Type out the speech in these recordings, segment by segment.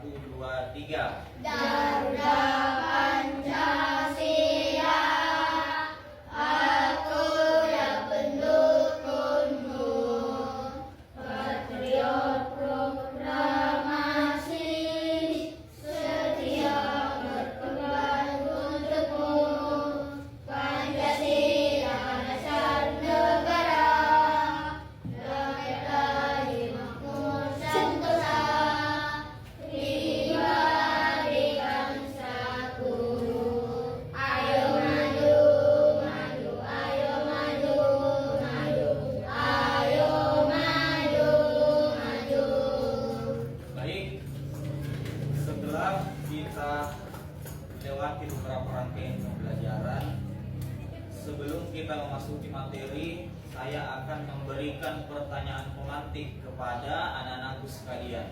1, 2, 3. Garuda Pancasila, aku yang pendukungmu, patriot proklamasi, setia berkorban untukmu. Pancasila dasar negara, rakyat adil makmur sentosa, pribadi bangsaku. Ayo maju, maju, ayo maju, maju, ayo maju, maju. Baik, setelah kita melewati beberapa rangkaian pembelajaran, sebelum kita memasuki materi, saya akan memberikan pertanyaan pemantik kepada anak-anakku sekalian.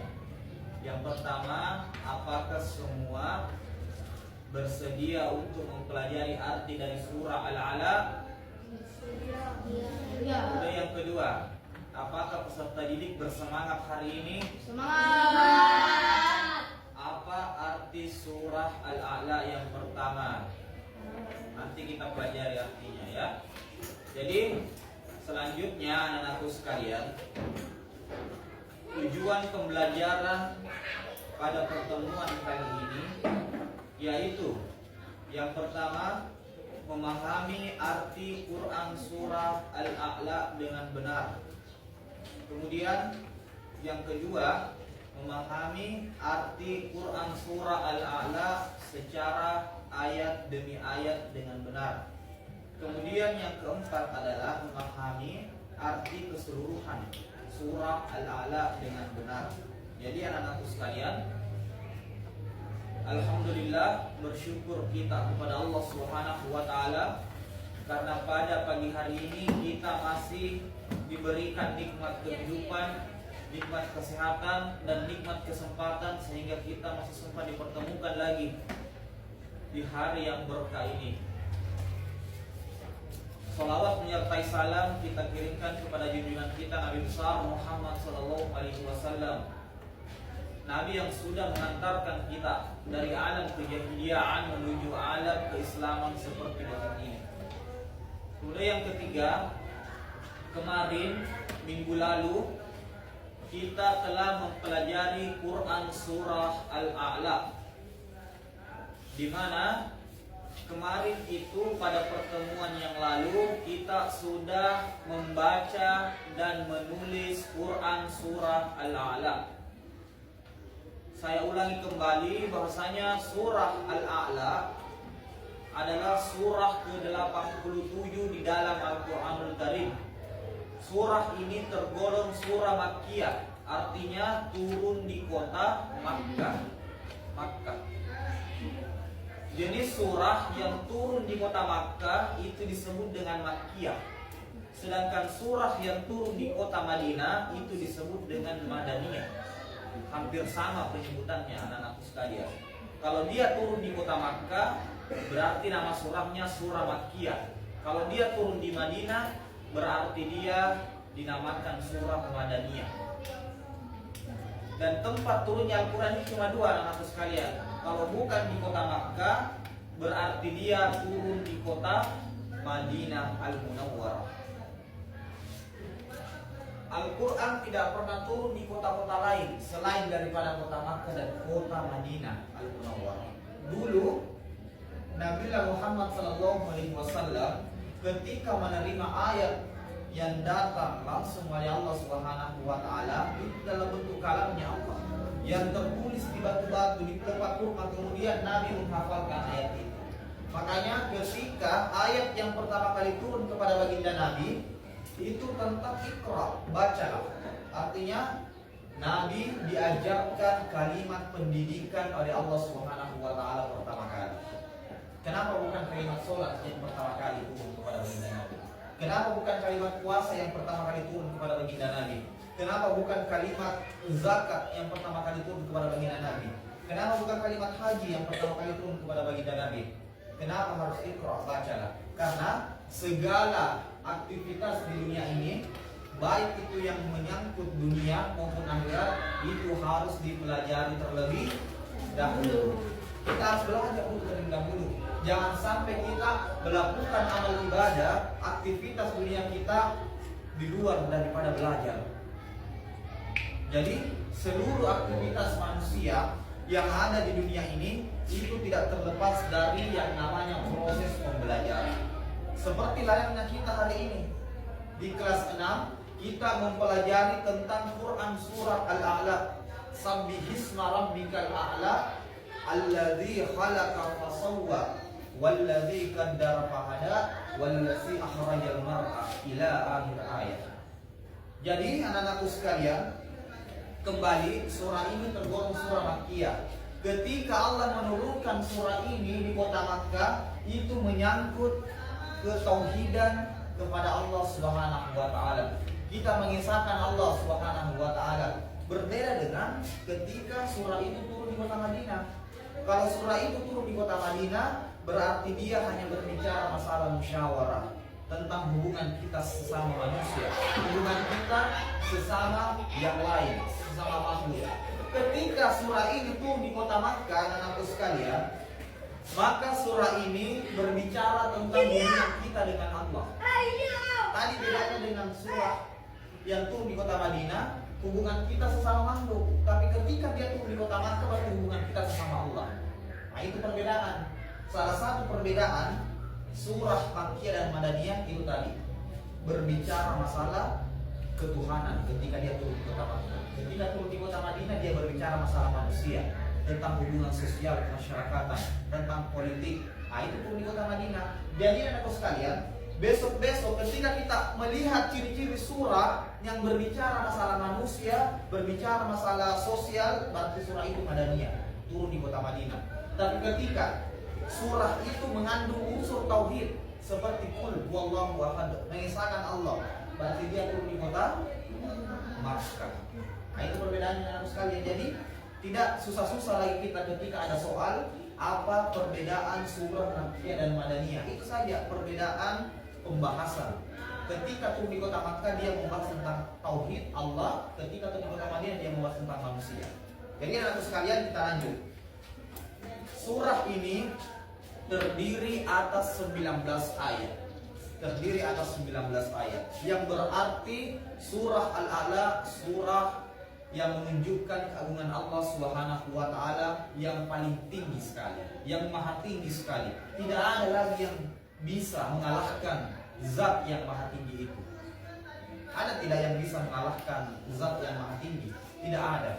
Yang pertama, apakah semua bersedia untuk mempelajari arti dari surah Al-Alaq? Kemudian yang kedua, apakah peserta didik bersemangat hari ini? Semangat. Apa arti surah Al-A'la yang pertama? Nanti kita pelajari artinya ya. Jadi selanjutnya anak-anakku sekalian, tujuan pembelajaran pada pertemuan kali ini yaitu yang pertama, memahami arti Quran surah Al-A'la dengan benar. Kemudian yang kedua, memahami arti Quran surah Al-A'la secara ayat demi ayat dengan benar. Kemudian yang keempat adalah memahami arti keseluruhan surah Al-A'la dengan benar. Jadi anak-anakku sekalian, alhamdulillah, bersyukur kita kepada Allah Subhanahu wa taala karena pada pagi hari ini kita masih diberikan nikmat kehidupan, nikmat kesehatan, dan nikmat kesempatan sehingga kita masih sempat dipertemukan lagi di hari yang berkah ini. Salawat menyertai salam kita kirimkan kepada junjungan kita Nabi besar Muhammad sallallahu alaihi wasallam, Nabi yang sudah mengantarkan kita dari alam kejahiliaan menuju alam keislaman seperti detik ini. Kemudian yang ketiga, kemarin minggu lalu kita telah mempelajari Quran surah Al-A'la, di mana kemarin itu pada pertemuan yang lalu kita sudah membaca dan menulis Quran surah Al-A'la. Saya ulangi kembali bahwasanya surah Al-A'la adalah surah ke-87 di dalam Al-Quranul Karim. Surah ini tergolong surah Makkiyah, artinya turun di kota Makkah. Jenis surah yang turun di kota Makkah itu disebut dengan Makkiyah. Sedangkan surah yang turun di kota Madinah itu disebut dengan Madaniyah. Hampir sama penyebutannya anak-anakku sekalian. Kalau dia turun di kota Makkah, berarti nama surahnya surah Makkiyah. Kalau dia turun di Madinah, berarti dia dinamakan surah Madaniyah. Dan tempat turunnya Al-Quran ini cuma dua anak-anakku sekalian. Kalau bukan di kota Makkah, berarti dia turun di kota Madinah Al-Munawwarah. Al-Quran tidak pernah turun di kota-kota lain selain daripada kota Makkah dan kota Madinah Al-Munawwarah. Dulu Nabi Muhammad SAW ketika menerima ayat yang datang langsung dari Allah Subhanahu wa taala itu dalam bentuk kalamnya Allah yang tertulis di batu-batu di tempat kurma, kemudian Nabi menghafalkan ayat itu. Makanya ketika ayat yang pertama kali turun kepada baginda Nabi itu tentang Iqra, bacalah. Artinya Nabi diajarkan kalimat pendidikan oleh Allah Subhanahu wa taala pertama kali. Kenapa bukan kalimat sholat yang pertama kali turun kepada baginda Nabi? Kenapa bukan kalimat puasa yang pertama kali turun kepada baginda Nabi? Kenapa bukan kalimat zakat yang pertama kali turun kepada baginda Nabi? Kenapa bukan kalimat haji yang pertama kali turun kepada baginda Nabi? Kenapa harus Iqra, bacalah? Karena segala aktivitas di dunia ini, baik itu yang menyangkut dunia maupun akhirat, itu harus dipelajari terlebih dahulu. Kita harus belajar dulu terlebih dahulu. Jangan sampai kita melakukan amal ibadah, aktivitas dunia kita di luar daripada belajar. Jadi seluruh aktivitas manusia yang ada di dunia ini itu tidak terlepas dari yang namanya proses pembelajaran. Seperti layaknya kita hari ini di kelas 6, kita mempelajari tentang Quran surah Al-A'la. Sabbihisma rabbikal a'la alladzi khalaqa fasawwa walladzi qaddara fahada walladzi akhrajal mar'a ila akhir ayat. Jadi anak-anakku sekalian, kembali surah ini tergolong surah Makkiyah. Ketika Allah menurunkan surah ini di kota Makkah, itu menyangkut ketauhidan kepada Allah Subhanahu wa taala. Kita mengisahkan Allah Subhanahu wa taala. Berbeda dengan ketika surah itu turun di kota Madinah. Kalau surah itu turun di kota Madinah, berarti dia hanya berbicara masalah musyawarah tentang hubungan kita sesama manusia, hubungan kita sesama yang lain, sesama makhluk. Ketika surah ini turun di kota Makkah, anak-anakku sekalian, maka surah ini berbicara tentang hubungan kita dengan Allah. Tadi bedanya dengan surah yang turun di kota Madinah, hubungan kita sesama makhluk. Tapi ketika dia turun di kota Makkah, berarti hubungan kita sesama Allah. Nah, itu perbedaan. Salah satu perbedaan surah Makkiyah dan Madaniyah itu tadi berbicara masalah ketuhanan ketika dia turun di kota Makkah. Ketika turun di kota Madinah, dia berbicara masalah manusia, tentang hubungan sosial kemasyarakatan, tentang politik. Nah, itu turun di kota Madinah. Jadi anak-anakku sekalian, besok-besok ketika kita melihat ciri-ciri surah yang berbicara masalah manusia, berbicara masalah sosial, berarti surah itu Madaniyah, turun di kota Madinah. Tapi ketika surah itu mengandung unsur tauhid seperti qul huwallahu ahad, mengisahkan Allah, berarti dia turun di kota Makkah. Nah, itu perbedaannya anak sekalian. Jadi tidak susah-susah lagi kita ketika ada soal apa perbedaan surah Makkiyah dan Madaniyah. Itu saja perbedaan pembahasan. Ketika turun di kota Makkah dia membahas tentang tauhid Allah, ketika turun di kota Madinah dia membahas tentang manusia. Jadi anak sekalian, kita lanjut. Surah ini terdiri atas 19 ayat. Terdiri atas 19 ayat, yang berarti surah Al-A'la surah yang menunjukkan keagungan Allah Subhanahu wa taala yang paling tinggi sekali, yang maha tinggi sekali. Tidak ada lagi yang bisa mengalahkan zat yang maha tinggi itu. Ada tidak yang bisa mengalahkan zat yang maha tinggi? Tidak ada.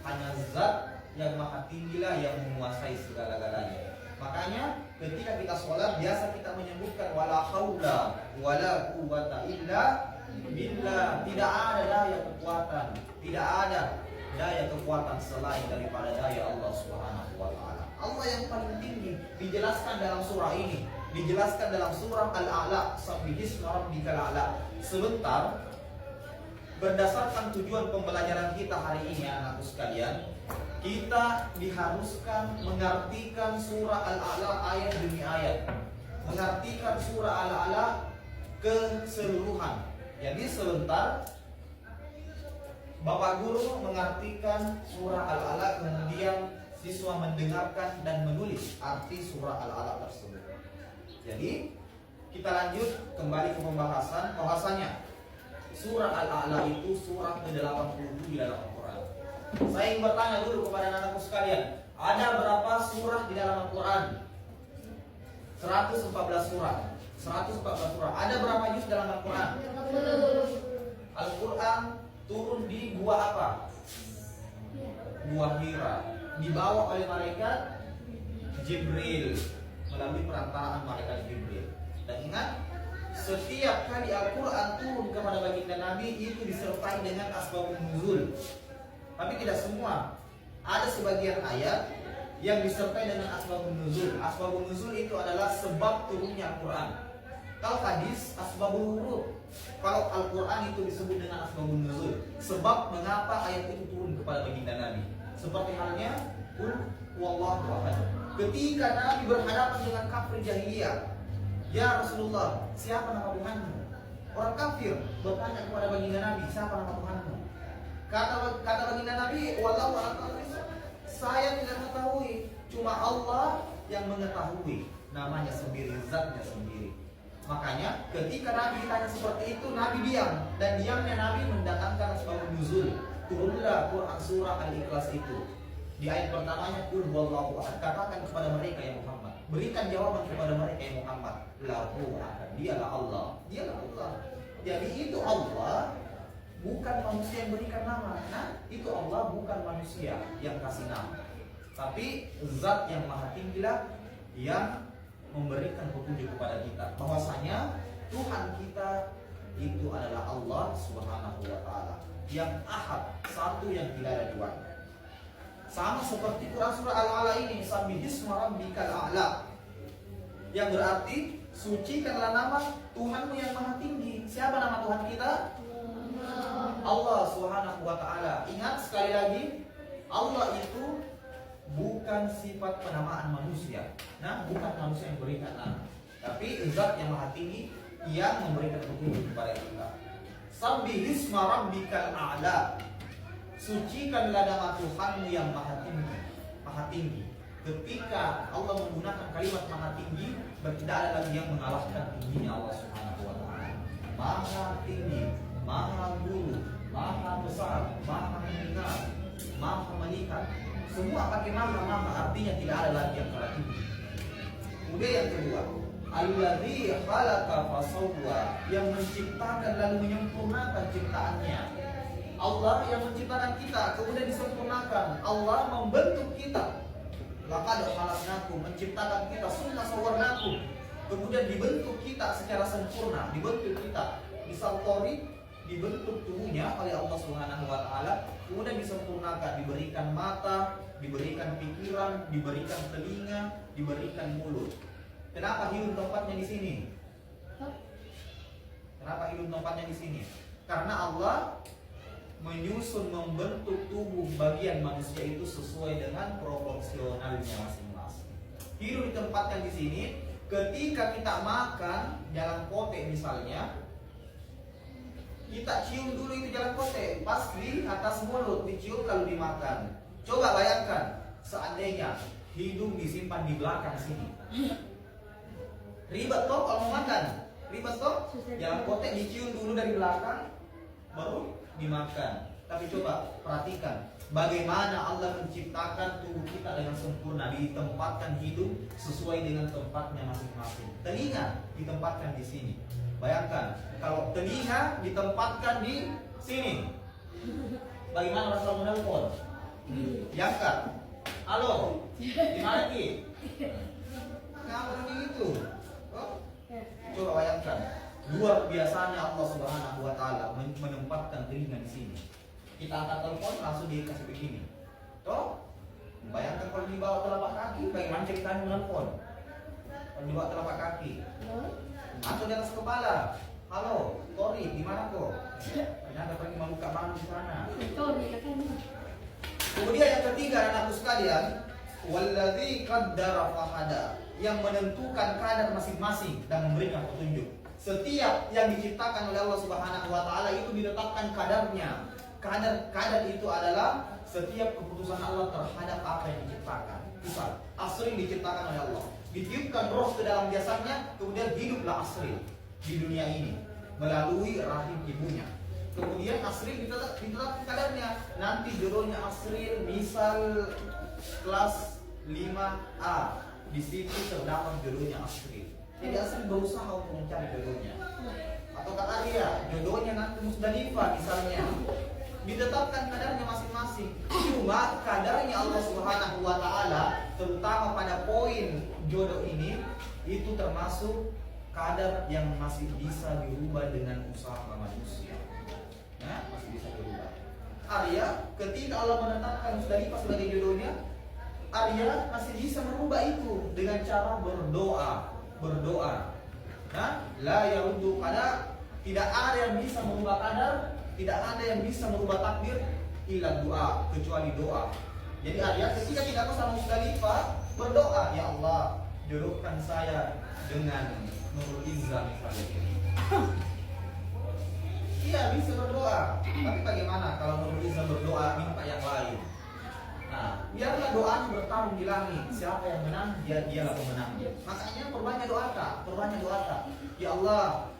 Hanya zat yang maha tinggilah yang menguasai segala-galanya. Makanya ketika kita sholat biasa kita menyebutkan wala haula wala quwwata illa billah. Tidak ada daya kekuatan, tidak ada daya kekuatan selain daripada daya Allah Subhanahu wa taala. Allah yang paling tinggi dijelaskan dalam surah ini, dijelaskan dalam surah Al-A'la, sabbihisma rabbikal a'la. Sebentar, berdasarkan tujuan pembelajaran kita hari ini anakku sekalian, kita diharuskan mengartikan surah Al-A'la ayat demi ayat, mengartikan surah Al-A'la keseluruhan. Jadi sebentar Bapak Guru mengartikan surah Al-A'la, kemudian siswa mendengarkan dan menulis arti surah Al-A'la tersebut. Jadi kita lanjut kembali ke pembahasan. Bahwasanya surah Al-A'la itu surah ke-87 di dalam Al-Quran. Saya ingin bertanya dulu kepada anak-anakku sekalian, ada berapa surah di dalam Al-Quran? 114 surah. 114 surah. Ada berapa juz dalam Al-Quran? Al-Quran turun di gua apa? Gua Hira. Dibawa oleh malaikat Jibril melalui perantaraan malaikat Jibril. Dan ingat, setiap kali Al-Quran turun kepada baginda Nabi itu disertai dengan asbabun nuzul. Tapi tidak semua. Ada sebagian ayat yang disertai dengan asbabun nuzul. Asbabun nuzul itu adalah sebab turunnya Al-Quran. Kalau hadis asbabul wurud. Kalau Al-Quran itu disebut dengan asbabun nuzul, sebab mengapa ayat itu turun kepada baginda Nabi. Seperti halnya qul huwallahu ahad. Ketika Nabi berhadapan dengan kafir jahiliyah, ya Rasulullah, siapa nama Tuhanmu? Orang kafir bertanya kepada baginda Nabi, siapa nama Tuhanmu? Kata baginda Nabi, wallahu a'lam. Saya tidak mengetahui, cuma Allah yang mengetahui. Namanya sendiri, zatnya sendiri. Makanya ketika Nabi ditanya seperti itu, Nabi diam. Dan diamnya Nabi mendatangkan sebab nuzul. Turunlah Quran surah Al-Ikhlas itu. Di ayat pertamanya, Qul huwallahu ahad. Katakan kepada mereka ya Muhammad, berikan jawaban kepada mereka ya Muhammad, lahu ahad. Dialah Allah. Dialah Allah. Jadi itu Allah, bukan manusia yang berikan nama. Nah, itu Allah, bukan manusia yang kasih nama. Tapi zat yang maha tinggilah yang memberikan petunjuk kepada kita bahwasanya Tuhan kita itu adalah Allah Subhanahu wa taala yang ahad, satu yang tidak ada dua. Sama seperti Quran surah Al-A'la ini, sabbihisma rabbikal a'la. Yang berarti sucikanlah nama Tuhanmu yang maha tinggi. Siapa nama Tuhan kita? Allah Subhanahu wa taala. Ingat sekali lagi, Allah itu bukan sifat penamaan manusia. Nah, bukan manusia yang berikan nama, tapi zat yang maha tinggi yang memberikan petunjuk kepada kita. Sabbihisma rabbikal a'la. Sucikanlah nama Tuhanmu yang maha tinggi. Maha tinggi. Ketika Allah menggunakan kalimat maha tinggi, tidak ada lagi yang mengalahkan tingginya Allah Subhanahu wa taala. Maha tinggi, maha guru, maha besar, maha mendengar, maha melihat. Semua pakai maha, artinya tidak ada lagi yang kalah tinggi. Kemudian yang kedua, alladzi khalaqa fasawwa, yang menciptakan lalu menyempurnakan ciptaannya. Allah yang menciptakan kita kemudian disempurnakan. Allah membentuk kita. Laqad khalaqnakum, menciptakan kita, summa sawwarnakum. Kemudian dibentuk kita secara sempurna, dibentuk kita. Misal Tori dibentuk tubuhnya oleh Allah Subhanahu wa taala, kemudian disempurnakan, diberikan mata, diberikan pikiran, diberikan telinga, diberikan mulut. Kenapa hidung tempatnya di sini? Kenapa hidung tempatnya di sini? Karena Allah menyusun, membentuk tubuh bagian manusia itu sesuai dengan proporsionalnya masing-masing. Hidung ditempatkan di sini. Ketika kita makan jalan kote misalnya, kita cium dulu itu jalan kote, pas di atas mulut dicium kalau dimakan. Coba bayangkan seandainya hidung disimpan di belakang sini. Ribet toh kalau mau makan, ribet toh. Jalan kote dicium dulu dari belakang, baru dimakan. Tapi coba perhatikan bagaimana Allah menciptakan tubuh kita dengan sempurna. Ditempatkan hidung sesuai dengan tempatnya masing-masing. Telinga ditempatkan di sini. Bayangkan kalau telinga ditempatkan di sini, bagaimana Rasul menelpon? Diangkat. Halo, di mana Ki? Kenapa begitu? Oh? Coba bayangkan. Luar biasanya Allah Subhanahu wa taala menempatkan telinga di sini. Kita angkat telepon langsung dikasih begini. Toh? Bayangkan kalau dibawa telapak kaki, bagaimana ceritanya menelpon? Kalau dibawa telapak kaki, atau di atas kepala. Halo, Tori, di mana kok? Ternyata pergi membuka malu di sana. Kemudian yang ketiga, anak-anakku sekalian, walladzi qaddara fahada, yang menentukan kadar masing-masing dan memberikan petunjuk. Setiap yang diciptakan oleh Allah Subhanahu wa taala itu ditetapkan kadarnya. Kadar itu adalah setiap keputusan Allah terhadap apa yang diciptakan. Misal, Asril diciptakan oleh Allah. Ditiupkan roh ke dalam jasadnya, kemudian hiduplah Asril di dunia ini melalui rahim ibunya. Kemudian Asril ditetapkan kadarnya. Nanti jodohnya Asril misal kelas 5A. Di situ terdapat jodohnya Asril. Jadi Asril berusaha untuk mencari jodohnya. Atau kata dia, jodohnya nanti Musdalifah misalnya. Ditetapkan kadarnya masing-masing. Cuma kadarnya Allah Subhanahu wa taala terutama pada poin jodoh ini itu termasuk kadar yang masih bisa dirubah dengan usaha manusia. Nah, masih bisa dirubah. Arya ketika Allah menetapkan Musdalifah sebagai jodohnya, Arya masih bisa merubah itu dengan cara berdoa. Nah, la yaruddu qadar, tidak ada yang bisa merubah kadar. Tidak ada yang bisa merubah takdir illa doa, kecuali doa. Jadi Arya ketika tidak ke sana Musdalifah berdoa, ya Allah, jodohkan saya dengan Nurul Izzah misalnya. Iya, bisa berdoa. Tapi bagaimana kalau menurut Islam berdoa minta yang lain? Nah, biarlah doanya bertarung di langit. Siapa yang menang, dialah pemenangnya. Makanya perbanyak doa. Ya Allah,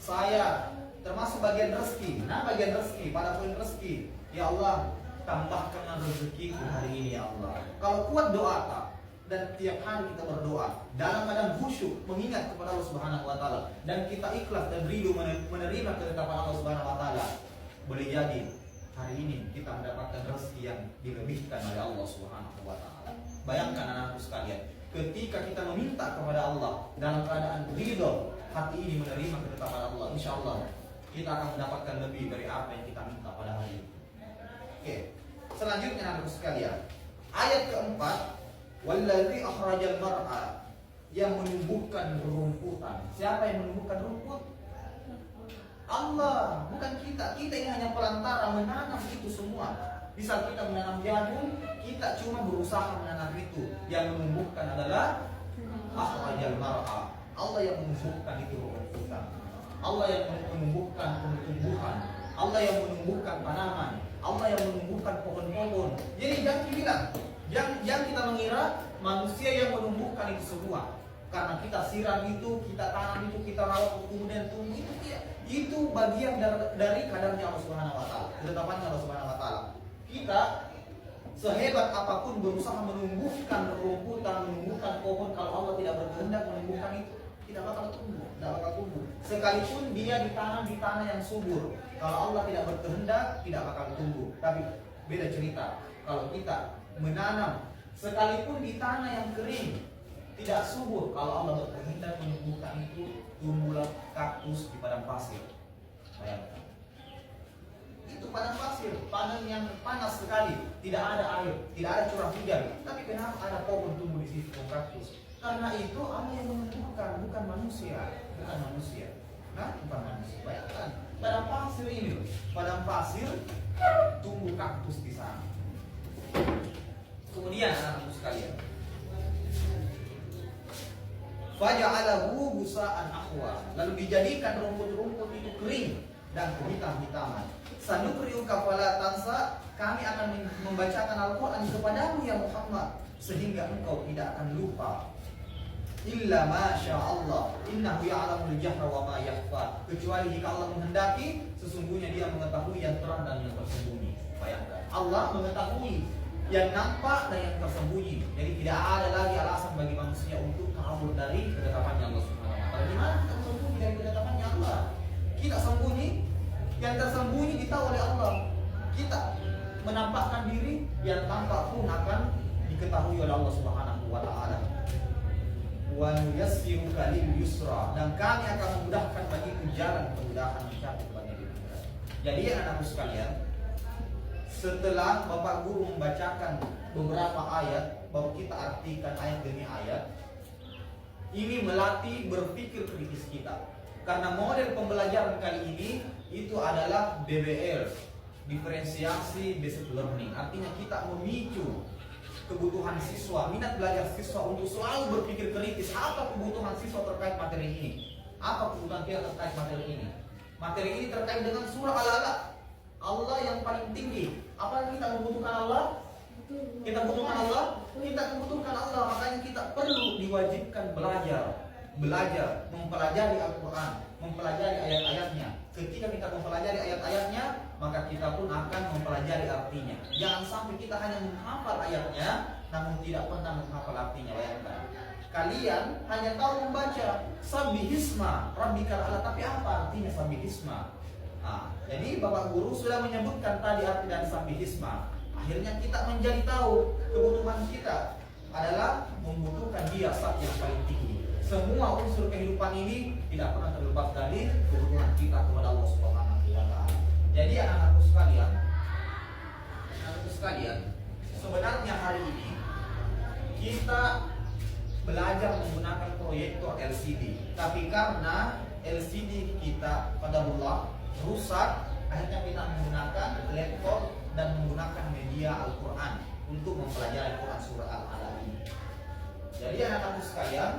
saya termasuk bagian rezeki. Nah, bagian rezeki, pada poin rezeki. Ya Allah, tambahkanlah rezekiku hari ini ya Allah. Kalau kuat doa tak, dan tiap hari kita berdoa dalam keadaan khusyuk mengingat kepada Allah Subhanahu wa taala dan kita ikhlas dan ridho menerima ketetapan Allah Subhanahu wa taala, boleh jadi hari ini kita mendapatkan rezeki yang dilebihkan oleh Allah Subhanahu wa taala. Bayangkan anak-anakku sekalian, ketika kita meminta kepada Allah dalam keadaan ridho, hati ini menerima ketetapan Allah, insya Allah kita akan mendapatkan lebih dari apa yang kita minta pada hari ini. Oke, selanjutnya anak-anakku sekalian, ayat keempat, wallazi akhrajal mar'a, yang menumbuhkan rumputan. Siapa yang menumbuhkan rumput? Allah, bukan kita. Kita ini hanya perantara menanam itu semua. Misal kita menanam jagung, kita cuma berusaha menanam itu. Yang menumbuhkan adalah akhrajal mar'a. Allah yang menumbuhkan itu rumputan. Allah yang menumbuhkan tumbuhan. Allah yang menumbuhkan tanaman. Allah yang menumbuhkan pohon-pohon. Jadi jangan bilang, yang kita mengira manusia yang menumbuhkan itu semua. Karena kita siram itu, kita tanam itu, kita rawat kemudian tumbuh itu, ya, itu bagian dari kadarnya Allah Subhanahu wa taala, ketetapannya Allah Subhanahu wa taala. Kita sehebat apapun berusaha menumbuhkan rumputan, menumbuhkan pohon, kalau Allah tidak berkehendak menumbuhkan itu, tidak bakal tumbuh. Sekalipun dia ditanam di tanah yang subur, kalau Allah tidak berkehendak tidak bakal tumbuh. Tapi beda cerita kalau kita menanam sekalipun di tanah yang kering, tidak subur, kalau Allah berkehendak menumbuhkan itu, tumbuhlah kaktus di padang pasir. Bayangkan, itu padang pasir, padang yang panas sekali, tidak ada air, tidak ada curah hujan. Tapi kenapa ada pohon tumbuh di situ, kaktus? Karena itu Allah yang menentukan, bukan manusia. Nah, bukan manusia. Bayangkan, padang pasir ini, padang pasir tumbuh kaktus di sana. Kemudian anak-anakku sekalian, faja'alahu busa'an ahwa, lalu dijadikan rumput-rumput itu kering dan kehitam-hitaman. Sanukriuka fala tansa, kami akan membacakan Al-Quran kepadamu ya Muhammad sehingga engkau tidak akan lupa. Illa masya Allah, innahu ya'lamul jahra wa ma yakhfa, kecuali jika Allah menghendaki, sesungguhnya dia mengetahui yang terang dan yang tersembunyi. Bayangkan, Allah mengetahui yang nampak dan yang tersembunyi. Jadi tidak ada lagi alasan bagi manusia untuk kabur dari ketetapannya Allah Subhanahu wa taala. Gimana kita sembunyi dari ketetapannya Allah? Kita sembunyi, yang tersembunyi ditahu oleh Allah. Kita menampakkan diri, yang tampak pun akan diketahui oleh Allah Subhanahu wa taala. Wa nuyassiruka lil yusra, dan kami akan memudahkan bagimu jalan kemudahan mencapai kepada dirimu. Jadi anak-anakku sekalian, setelah Bapak Guru membacakan beberapa ayat, baru kita artikan ayat demi ayat. Ini melatih berpikir kritis kita. Karena model pembelajaran kali ini itu adalah DBL, diferensiasi basic learning. Artinya kita memicu kebutuhan siswa, minat belajar siswa untuk selalu berpikir kritis. Apa kebutuhan siswa terkait materi ini? Apa kebutuhan kita terkait materi ini? Materi ini terkait dengan surah Al-Alaq, Allah yang paling tinggi. Apa yang kita membutuhkan Allah? Kita membutuhkan Allah? Kita membutuhkan Allah. Makanya kita perlu diwajibkan belajar, mempelajari Al-Quran, mempelajari ayat-ayatnya. Ketika kita mempelajari ayat-ayatnya, maka kita pun akan mempelajari artinya. Jangan sampai kita hanya menghafal ayatnya, namun tidak pernah menghafal artinya. Bayangkan, kalian hanya tahu membaca Sabbihisma Rabbikal A'la, tapi apa artinya Sabbihisma? Nah, jadi Bapak Guru sudah menyebutkan tadi arti dari Sabbihisma. Akhirnya kita menjadi tahu kebutuhan kita adalah membutuhkan Dia zat yang paling tinggi. Semua unsur kehidupan ini tidak pernah terlepas dari kebutuhan kita kepada Allah Subhanahu wa taala. Jadi anak-anakku sekalian, sebenarnya hari ini kita belajar menggunakan proyektor LCD. Tapi karena LCD kita qadarullah rusak, akhirnya kita menggunakan laptop dan menggunakan media Al-Quran untuk mempelajari Quran surah Al-Alaq ini. Jadi anak-anakku sekalian,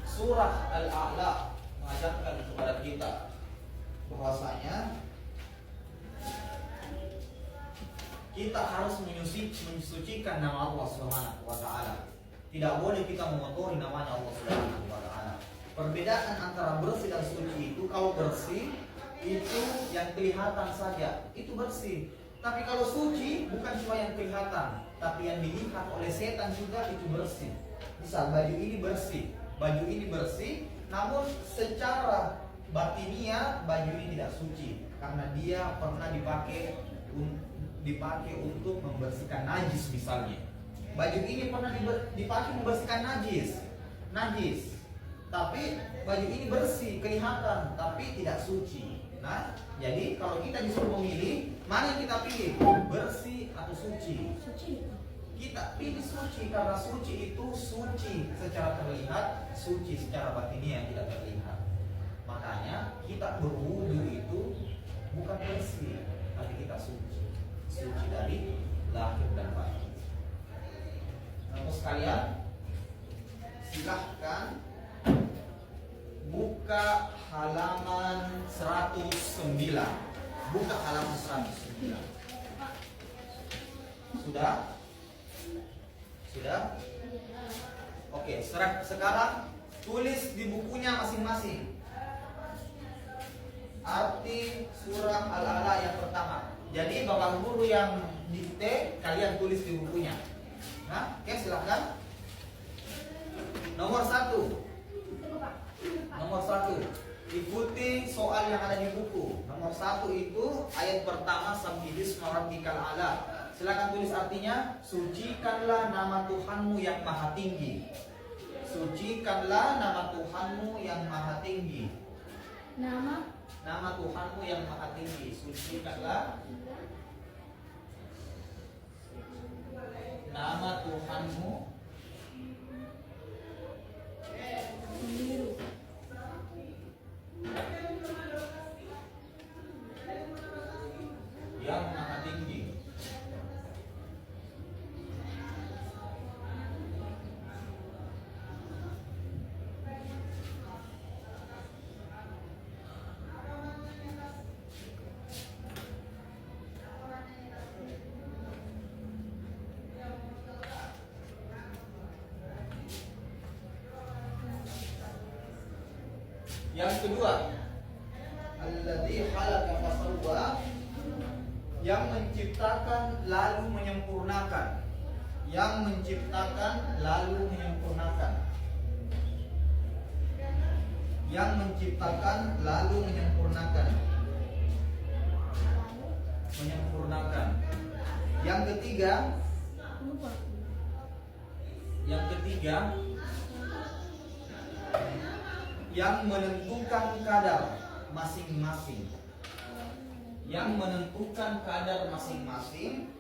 surah Al-A'la mengajarkan kepada kita bahwasanya kita harus mensucikan nama Allah Subhanahu wa taala. Tidak boleh kita mengotori namanya Allah Subhanahu wa taala. Perbedaan antara bersih dan suci itu, kalau bersih itu yang kelihatan saja, itu bersih. Tapi kalau suci bukan cuma yang kelihatan, tapi yang dilihat oleh setan juga itu bersih. Misal baju ini bersih, namun secara batinia baju ini tidak suci karena dia pernah dipakai untuk membersihkan najis misalnya. Baju ini pernah dipakai membersihkan najis. Tapi baju ini bersih, kelihatan, tapi tidak suci. Nah, jadi kalau kita disuruh memilih, mana yang kita pilih? Bersih atau suci? Kita pilih suci karena suci itu suci secara terlihat, suci secara batinnya yang tidak terlihat. Makanya kita berwudu itu bukan bersih, tapi kita suci. Suci dari lahir dan batin. Nah, sekalian, silahkan buka halaman 109. Buka halaman 109. Sudah? Oke, sekarang tulis di bukunya masing-masing arti surah Al-A'la yang pertama. Jadi bapak guru yang dikte, kalian tulis di bukunya. Nah, oke, silakan. Nomor 1. Ikuti soal yang ada di buku. Nomor 1 itu ayat pertama, Sabbihisma rabbikal a'la. Silakan tulis artinya. Sucikanlah nama Tuhanmu yang maha tinggi. Sucikanlah nama Tuhanmu yang maha tinggi. Nama Tuhanmu yang maha tinggi. Sucikanlah nama Tuhanmu yang maha tinggi. Yang kedua, alladzi khalaqa fasawwa, yang menciptakan lalu menyempurnakan. Yang menciptakan lalu menyempurnakan. Yang menciptakan lalu menyempurnakan. Menyempurnakan. Yang ketiga, yang menentukan kadar masing-masing. Yang menentukan kadar masing-masing.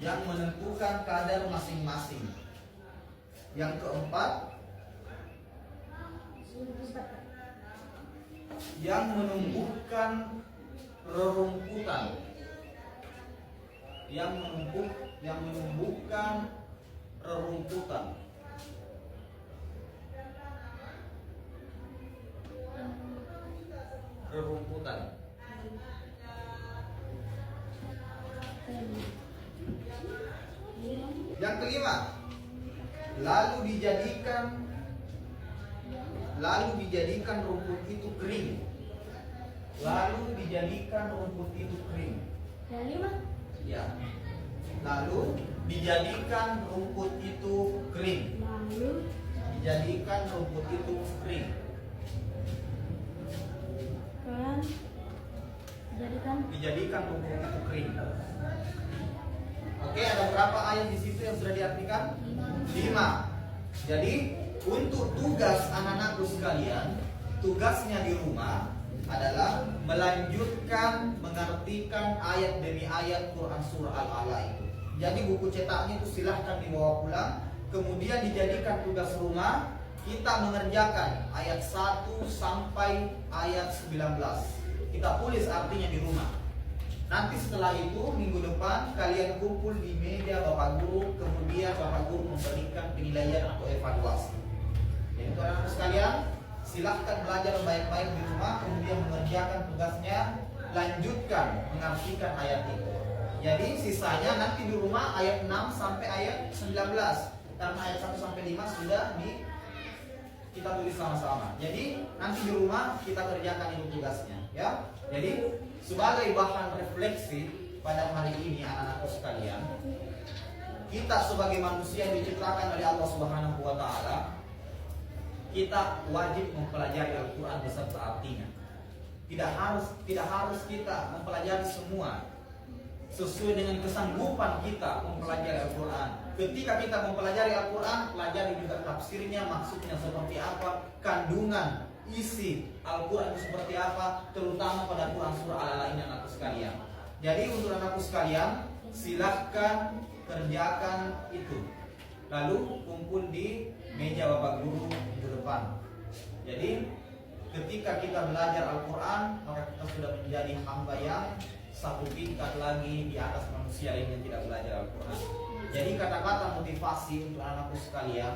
Yang menentukan kadar masing-masing. Yang keempat, yang menumbuhkan rerumputan. Yang menumbuhkan rerumputan. Yang kelima, lalu dijadikan rumput itu kering. Lalu dijadikan rumput itu kering. Ya. Lalu dijadikan rumput itu kering. Dijadikan rumput itu kering. Dijadikan rumput itu kering. Oke, ada berapa ayat di situ yang sudah diartikan? 5. Jadi untuk tugas anak-anakku sekalian, tugasnya di rumah adalah melanjutkan mengartikan ayat demi ayat Quran surah Al-A'la itu. Jadi buku cetaknya itu silahkan dibawa pulang, kemudian dijadikan tugas rumah. Kita mengerjakan ayat 1 sampai ayat 19. Kita tulis artinya di rumah. Nanti setelah itu minggu depan kalian kumpul di meja Bapak Guru, kemudian Bapak Guru memberikan penilaian atau evaluasi. Jadi untuk anak sekalian, silahkan belajar baik-baik di rumah, kemudian mengerjakan tugasnya, lanjutkan mengartikan ayat itu. Jadi sisanya nanti di rumah ayat 6 sampai ayat 19. Karena ayat 1 sampai 5 sudah kita tulis sama-sama. Jadi nanti di rumah kita kerjakan itu tugasnya, ya. Jadi sebagai bahan refleksi pada hari ini anak-anakku sekalian, kita sebagai manusia yang diciptakan oleh Allah Subhanahu wa taala, kita wajib mempelajari Al-Qur'an beserta artinya. Tidak harus kita mempelajari semua sesuai dengan kesanggupan kita mempelajari Al-Quran. Ketika kita mempelajari Al-Quran, pelajari juga tafsirnya, maksudnya seperti apa, kandungan isi Al-Quran itu seperti apa, terutama pada Quran surah Al-Alaq ini anakku sekalian. Jadi untuk anakku sekalian, silahkan kerjakan itu. Lalu kumpul di meja Bapak Guru di depan. Jadi ketika kita belajar Al-Quran, maka kita sudah menjadi hamba yang satu tingkat lagi di atas manusia lain yang tidak belajar Al-Quran. Jadi kata-kata motivasi untuk anakku sekalian,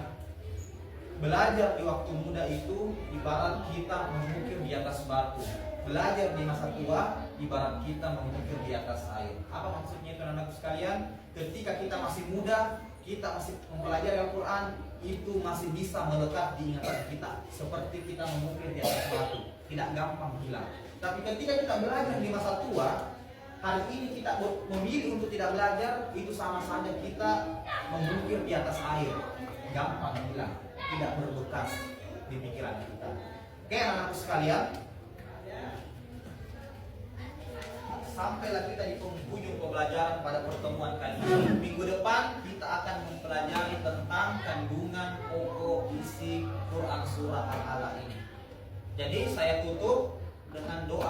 belajar di waktu muda itu ibarat kita mengukir di atas batu. Belajar di masa tua ibarat kita mengukir di atas air. Apa maksudnya itu anakku sekalian? Ketika kita masih muda, kita masih mempelajari Al-Quran, itu masih bisa melekat di ingatan kita, seperti kita mengukir di atas batu, tidak gampang hilang. Tapi ketika kita belajar di masa tua, hari ini kita memilih untuk tidak belajar, itu sama saja kita mengukir di atas air, gampang hilang, tidak berbekas di pikiran kita. Oke anak-anakku sekalian, sampailah kita di penghujung pembelajaran pada pertemuan kali ini. Minggu depan kita akan mempelajari tentang kandungan pokok isi Quran surah Al-Alaq ini. Jadi saya tutup dengan doa